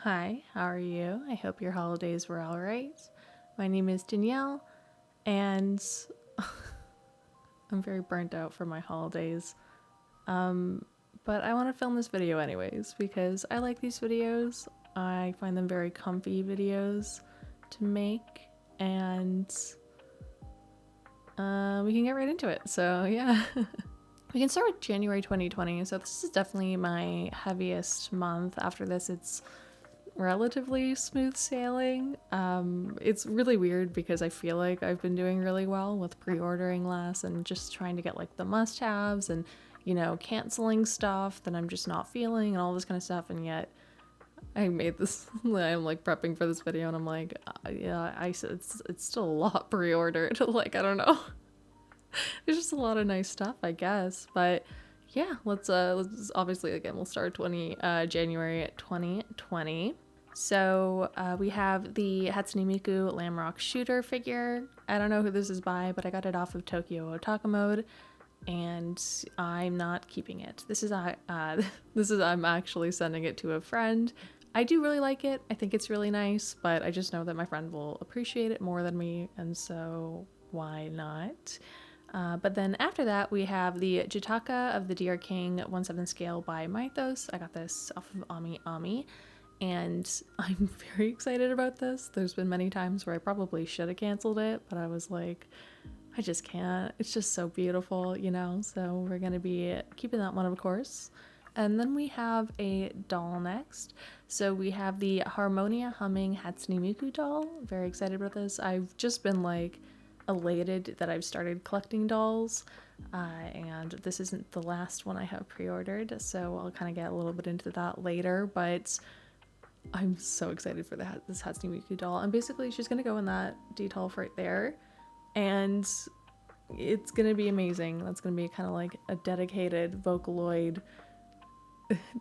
Hi, how are you? I hope your holidays were all right. My name is Danielle, and I'm very burnt out from my holidays. But I want to film this video anyways because I like these videos. I find them very comfy videos to make, and we can get right into it. So yeah. We can start with January 2020. So this is definitely my heaviest month. After this, it's relatively smooth sailing. It's really weird because I feel like I've been doing really well with pre-ordering less and just trying to get like the must-haves and, you know, canceling stuff that I'm just not feeling and all this kind of stuff. And yet I made this, I'm like prepping for this video and I'm like, yeah, it's still a lot pre-ordered. Like, I don't know. There's just a lot of nice stuff, I guess. But yeah, let's obviously again we'll start January 2020. So we have the Hatsune Miku Lamrock Shooter figure. I don't know who this is by, but I got it off of Tokyo Otaka Mode, and I'm not keeping it. This is I'm actually sending it to a friend. I do really like it. I think it's really nice, but I just know that my friend will appreciate it more than me, and so why not? But then after that, we have the Jataka of the Deer King 1/7 scale by Mythos. I got this off of Ami, and I'm very excited about this. There's been many times where I probably should have canceled it, but I was like, I just can't. It's just so beautiful, you know? So we're going to be keeping that one, of course. And then we have a doll next. So we have the Harmonia Humming Hatsune Miku doll. Very excited about this. I've just been like elated that I've started collecting dolls, and this isn't the last one I have pre-ordered, so I'll kind of get a little bit into that later, but I'm so excited for this Hatsune Miku doll. And basically she's gonna go in that detolf right there, and it's gonna be amazing. That's gonna be kind of like a dedicated Vocaloid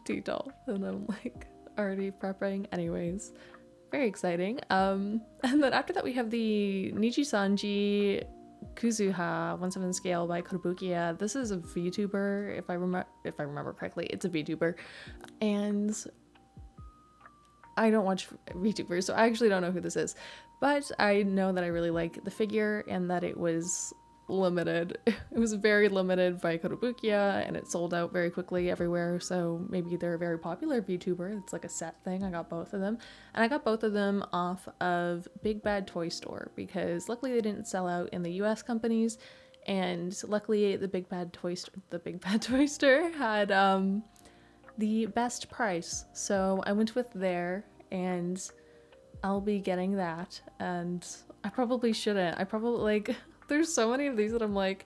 detolf, and I'm like already prepping anyways. Very exciting. And then after that we have the Nijisanji Kuzuha 1/7 scale by Kotobukiya. This is a VTuber, if I remember correctly. It's a VTuber, and I don't watch VTubers, so I actually don't know who this is. But I know that I really like the figure and that it was limited. It was very limited by Kotobukiya and it sold out very quickly everywhere, so maybe they're a very popular VTuber. It's like a set thing. I got both of them, and I got both of them off of Big Bad Toy Store because luckily they didn't sell out in the US companies, and luckily the Big Bad Toy Store had the best price, so I went with there, and I'll be getting that. And I probably shouldn't. I probably like there's so many of these that I'm like,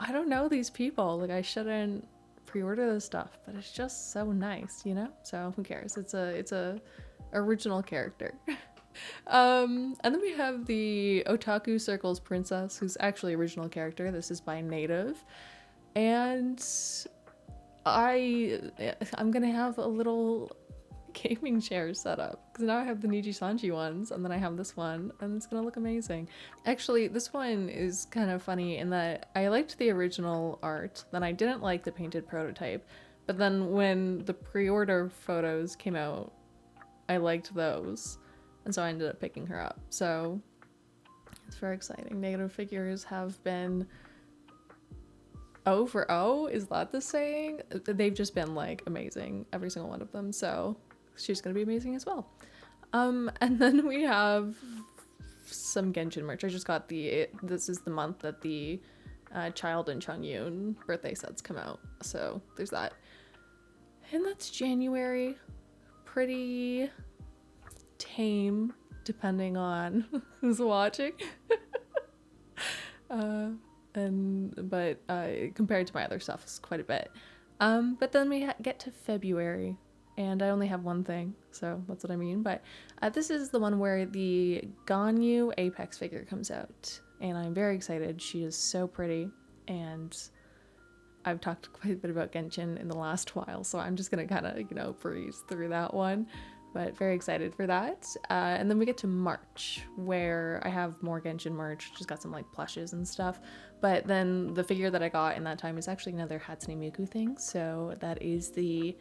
I don't know these people. Like, I shouldn't pre-order this stuff, but it's just so nice, you know? So who cares? It's a original character. And then we have the Otaku Circles Princess, who's actually original character. This is by Native. And I'm gonna have a little gaming chair set up because now I have the Nijisanji ones, and then I have this one, and it's gonna look amazing. Actually, this one is kind of funny in that I liked the original art, then I didn't like the painted prototype, but then when the pre-order photos came out, I liked those, and so I ended up picking her up. So it's very exciting. Negative figures have been O for O, is that the saying? They've just been like amazing, every single one of them, so she's gonna be amazing as well. And then we have some Genshin merch. I just got this is the month that the Child and Chungyun birthday sets come out, so there's that. And that's January. Pretty tame, depending on who's watching. But compared to my other stuff, it's quite a bit. But then we get to February, and I only have one thing, so that's what I mean. But this is the one where the Ganyu Apex figure comes out, and I'm very excited. She is so pretty, and I've talked quite a bit about Genshin in the last while, so I'm just gonna kind of, you know, breeze through that one. But very excited for that. And then we get to March, where I have more Genshin merch, just got some like plushes and stuff. But then the figure that I got in that time is actually another Hatsune Miku thing. So that is the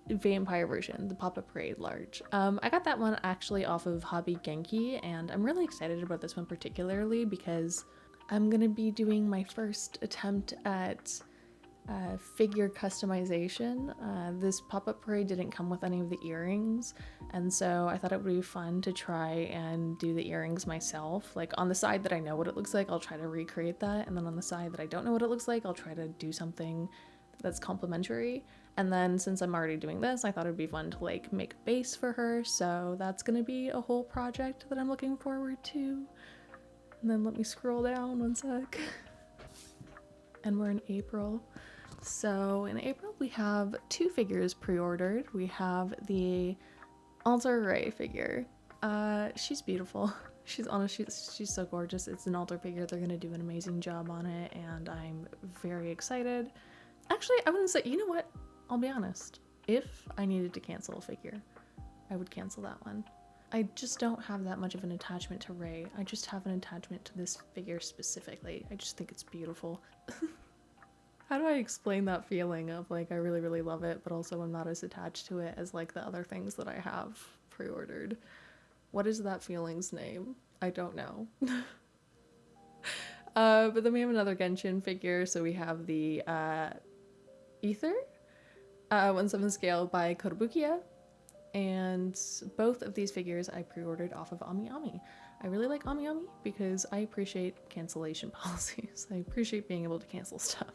vampire version, the Pop-Up Parade large. I got that one actually off of Hobby Genki, and I'm really excited about this one particularly because I'm gonna be doing my first attempt at figure customization. This Pop-Up Parade didn't come with any of the earrings, and so I thought it would be fun to try and do the earrings myself. Like on the side that I know what it looks like, I'll try to recreate that, and then on the side that I don't know what it looks like, I'll try to do something that's complementary. And then since I'm already doing this, I thought it'd be fun to like make a base for her, so that's gonna be a whole project that I'm looking forward to. And then let me scroll down one sec. And we're in April. So in April we have 2 figures pre-ordered. We have the Alter Ray figure. She's beautiful. She's so gorgeous. It's an altar figure. They're gonna do an amazing job on it, and I'm very excited. Actually, I wouldn't say, you know what? I'll be honest. If I needed to cancel a figure, I would cancel that one. I just don't have that much of an attachment to Ray. I just have an attachment to this figure specifically. I just think it's beautiful. How do I explain that feeling of like, I really, really love it, but also I'm not as attached to it as like the other things that I have pre-ordered? What is that feeling's name? I don't know. But then we have another Genshin figure. So we have the Ether, 1/7 scale by Kotobukiya. And both of these figures I pre-ordered off of Ummmmm. I really like Ummmmm because I appreciate cancellation policies. I appreciate being able to cancel stuff.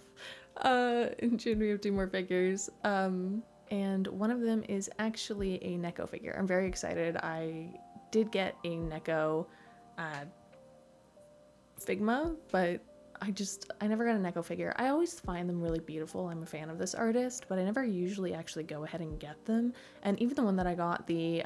In June we have 2 more figures. And one of them is actually a Neco figure. I'm very excited. I did get a Neco Figma, but I never got a Neco figure. I always find them really beautiful. I'm a fan of this artist, but I never usually actually go ahead and get them. And even the one that I got, the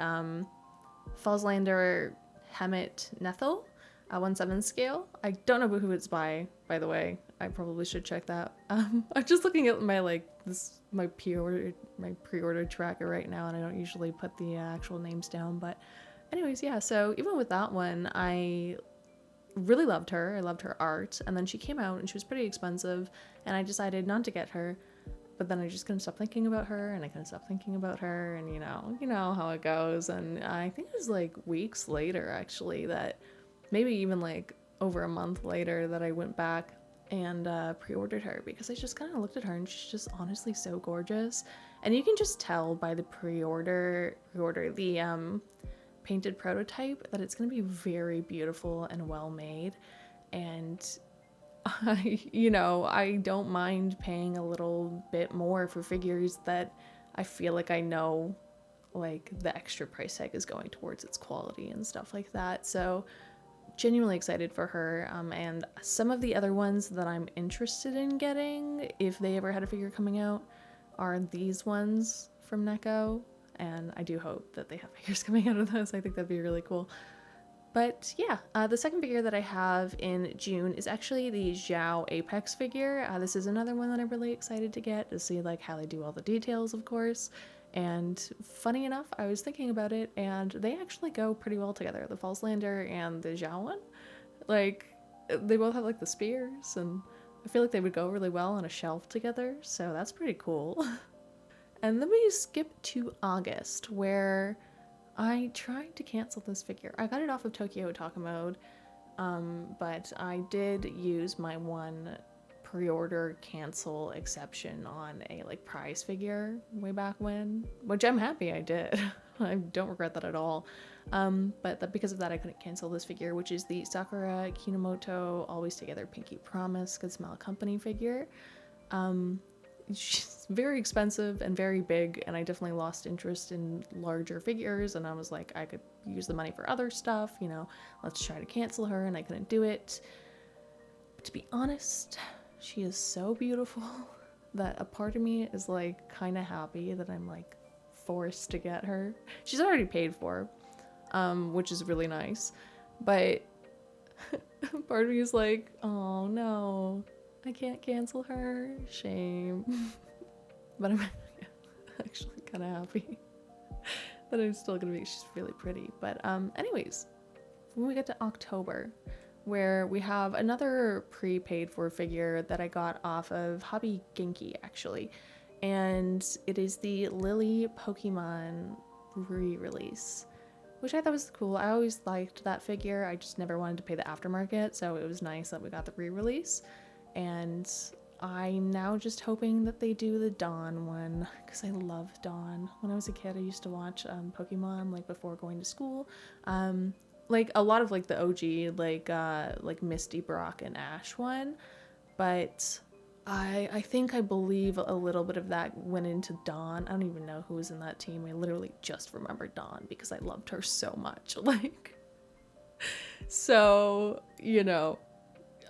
Fauslander Hemet Nethel, 1/7 scale. I don't know who it's by the way. I probably should check that. I'm just looking at my pre-order tracker right now, and I don't usually put the actual names down. But anyways, yeah, so even with that one, I really loved her. I loved her art, and then she came out and she was pretty expensive, and I decided not to get her. But then I just couldn't stop thinking about her, and I couldn't stop thinking about her, and you know how it goes. And I think it was like weeks later, actually, that maybe even like over a month later, that I went back and pre-ordered her, because I just kind of looked at her and she's just honestly so gorgeous. And you can just tell by the pre-order the painted prototype that it's going to be very beautiful and well made. And I don't mind paying a little bit more for figures that I feel like I know like the extra price tag is going towards its quality and stuff like that. So genuinely excited for her. And some of the other ones that I'm interested in getting, if they ever had a figure coming out, are these ones from Neco. And I do hope that they have figures coming out of those. I think that'd be really cool. But yeah, the second figure that I have in June is actually the Zhao Apex figure. This is another one that I'm really excited to get, to see like how they do all the details, of course. And funny enough, I was thinking about it, and they actually go pretty well together. The Fauslander and the Zhao one, like they both have like the spears, and I feel like they would go really well on a shelf together. So that's pretty cool. And then we skip to August, where I tried to cancel this figure. I got it off of Tokyo Otaku Mode, but I did use my one pre-order cancel exception on a like prize figure way back when, which I'm happy I did. I don't regret that at all. But because of that, I couldn't cancel this figure, which is the Sakura Kinomoto Always Together Pinky Promise Good Smile Company figure. She's very expensive and very big, and I definitely lost interest in larger figures, and I was like, I could use the money for other stuff, let's try to cancel her, and I couldn't do it. But to be honest, she is so beautiful that a part of me is like kind of happy that I'm like forced to get her. She's already paid for, which is really nice, but part of me is like, oh no, I can't cancel her. Shame. But I'm actually kind of happy that I'm still gonna be. She's really pretty. But anyways, when we get to October, where we have another prepaid for figure that I got off of Hobby Genki, actually. and it is the Lily Pokemon re-release, which I thought was cool. I always liked that figure. I just never wanted to pay the aftermarket, so it was nice that we got the re-release. And I'm now just hoping that they do the Dawn one, because I love Dawn. When I was a kid, I used to watch Pokemon like before going to school. Like a lot of like the OG, like Misty, Brock, and Ash one, but I think I believe a little bit of that went into Dawn. I don't even know who was in that team. I literally just remember Dawn because I loved her so much. Like, so, you know,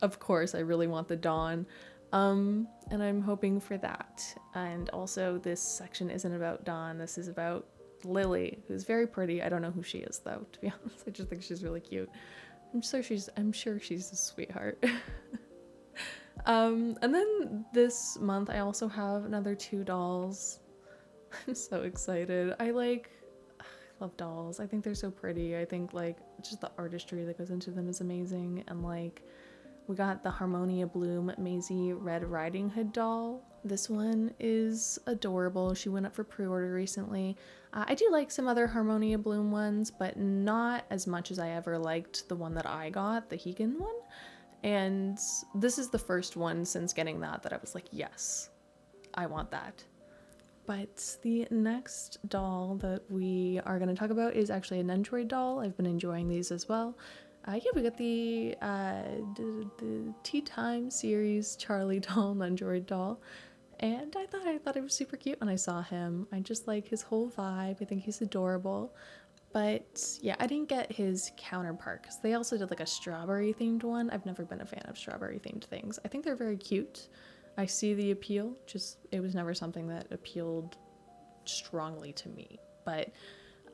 of course I really want the Dawn. And I'm hoping for that. And also this section isn't about Dawn. This is about Lily, who's very pretty. I don't know who she is though, to be honest. I just think she's really cute. I'm sure she's a sweetheart. And then this month I also have another 2 dolls. I'm so excited. I love dolls. I think they're so pretty. I think like just the artistry that goes into them is amazing. And like we got the Harmonia Bloom Maisie Red Riding Hood doll. This one is adorable. She went up for pre-order recently. I do like some other Harmonia Bloom ones, but not as much as I ever liked the one that I got, the Hegan one. And this is the first one since getting that I was like, yes, I want that. But the next doll that we are going to talk about is actually an Android doll. I've been enjoying these as well. Yeah, we got the Tea Time series Charlie doll, Android doll. And I thought it was super cute when I saw him. I just like his whole vibe. I think he's adorable. But yeah, I didn't get his counterpart because they also did like a strawberry themed one. I've never been a fan of strawberry themed things. I think they're very cute. I see the appeal, just it was never something that appealed strongly to me. But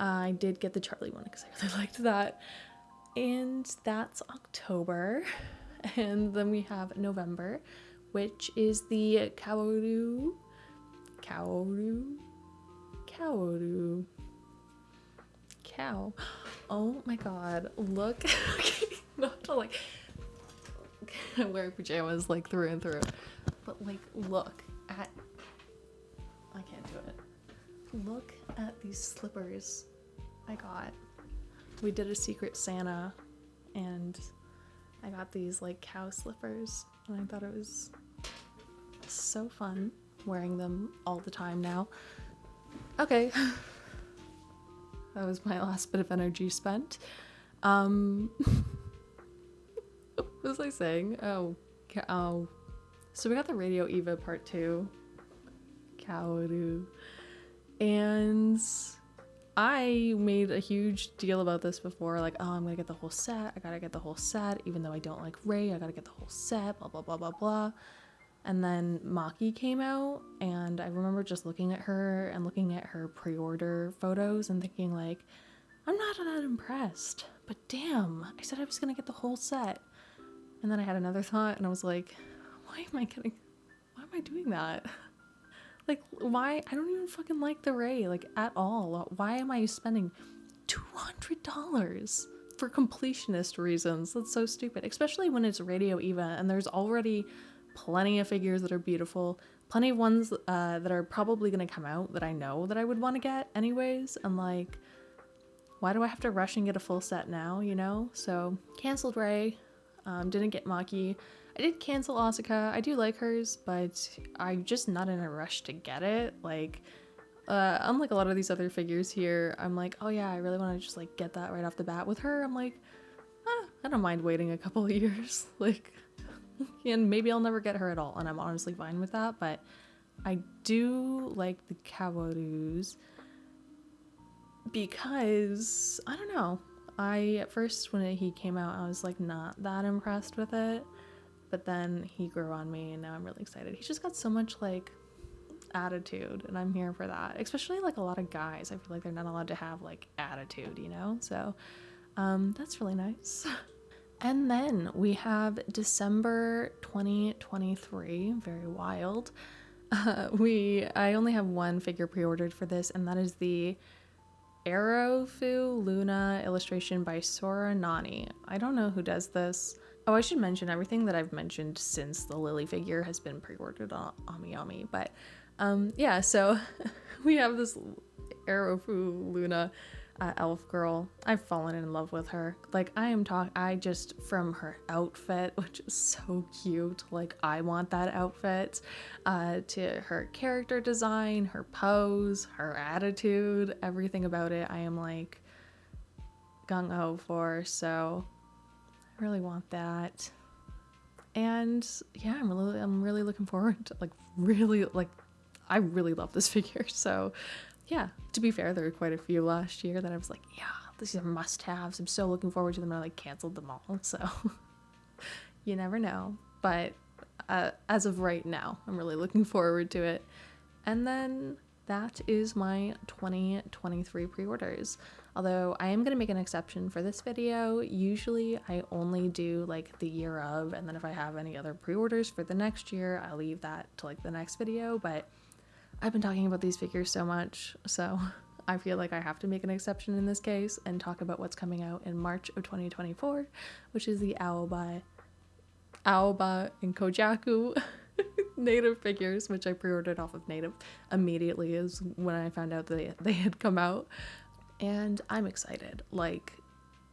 I did get the Charlie one because I really liked that. And that's October. And then we have November, which is the Kaworu. Cow. Oh my god, look. Okay, not to like wear pajamas like through and through, but like look at, I can't do it. Look at these slippers I got. We did a Secret Santa and I got these like cow slippers and I thought it was so fun wearing them all the time now. Okay. That was my last bit of energy spent. What was I saying? Oh. So we got the Radio Eva Part 2. Kaoru. And I made a huge deal about this before. Like, oh, I'm gonna get the whole set. I gotta get the whole set. Even though I don't like Ray, I gotta get the whole set. Blah, blah, blah, blah, blah. And then Maki came out, and I remember just looking at her and looking at her pre-order photos and thinking like, I'm not that impressed, but damn, I said I was gonna get the whole set. And then I had another thought and I was like, why am I doing that? Like, why? I don't even fucking like the Ray, like, at all. Why am I spending $200 for completionist reasons? That's so stupid, especially when it's Radio Eva and there's already plenty of figures that are beautiful, plenty of ones that are probably going to come out that I know that I would want to get anyways, and like, why do I have to rush and get a full set now, you know? So canceled Ray, didn't get Maki. I did cancel Asuka. I do like hers, but I'm just not in a rush to get it. Like, unlike a lot of these other figures here, I'm like, oh yeah, I really want to just like get that right off the bat. With her, I'm like, I don't mind waiting a couple of years. Like, and maybe I'll never get her at all, and I'm honestly fine with that. But I do like the Kaworus because, I don't know, at first when he came out, I was like not that impressed with it, but then he grew on me and now I'm really excited. He's just got so much like attitude and I'm here for that, especially like a lot of guys. I feel like they're not allowed to have like attitude, you know? So that's really nice. And then we have December 2023, very wild. I only have one figure pre-ordered for this, and that is the Aerofu Luna illustration by Sora Nani. I don't know who does this. Oh, I should mention everything that I've mentioned since the Lily figure has been pre-ordered on AmiAmi, but Yeah, so we have this Aerofu Luna elf girl. I've fallen in love with her. Like, I just, from her outfit, which is so cute, like, I want that outfit, to her character design, her pose, her attitude, everything about it, I am like gung-ho for, so I really want that. And yeah, I'm really looking forward to, like, really, like, I really love this figure, so yeah. To be fair, there were quite a few last year that I was like, yeah, these are must-haves. I'm so looking forward to them, and I like canceled them all, so you never know. But as of right now, I'm really looking forward to it. And then that is my 2023 pre-orders. Although I am going to make an exception for this video. Usually I only do like the year of, and then if I have any other pre-orders for the next year, I'll leave that to like the next video. But I've been talking about these figures so much, so I feel like I have to make an exception in this case and talk about what's coming out in March of 2024, which is the Aoba and Kojaku native figures, which I pre-ordered off of native immediately is when I found out that they had come out. And I'm excited. Like,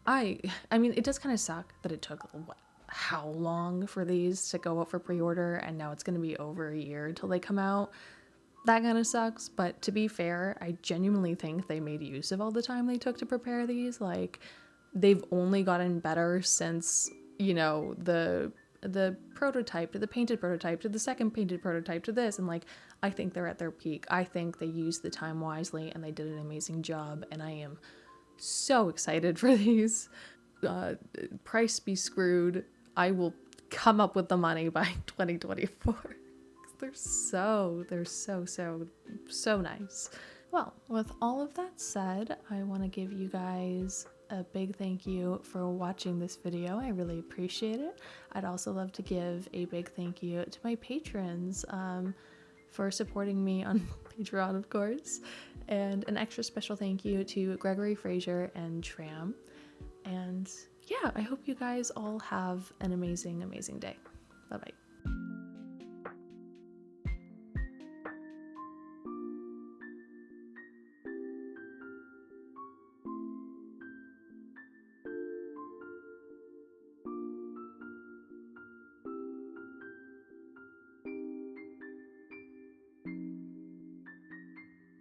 I mean, it does kind of suck that it took how long for these to go out for pre-order, and now it's going to be over a year till they come out. That kind of sucks, but to be fair, I genuinely think they made use of all the time they took to prepare these. Like, they've only gotten better since, you know, the prototype to the painted prototype to the second painted prototype to this, and like, I think they're at their peak. I think they used the time wisely and they did an amazing job, and I am so excited for these. Price be screwed. I will come up with the money by 2024. They're so nice. Well, with all of that said, I want to give you guys a big thank you for watching this video. I really appreciate it. I'd also love to give a big thank you to my patrons for supporting me on Patreon, of course, and an extra special thank you to Gregory Fraser and Tram. And yeah, I hope you guys all have an amazing day. Bye bye.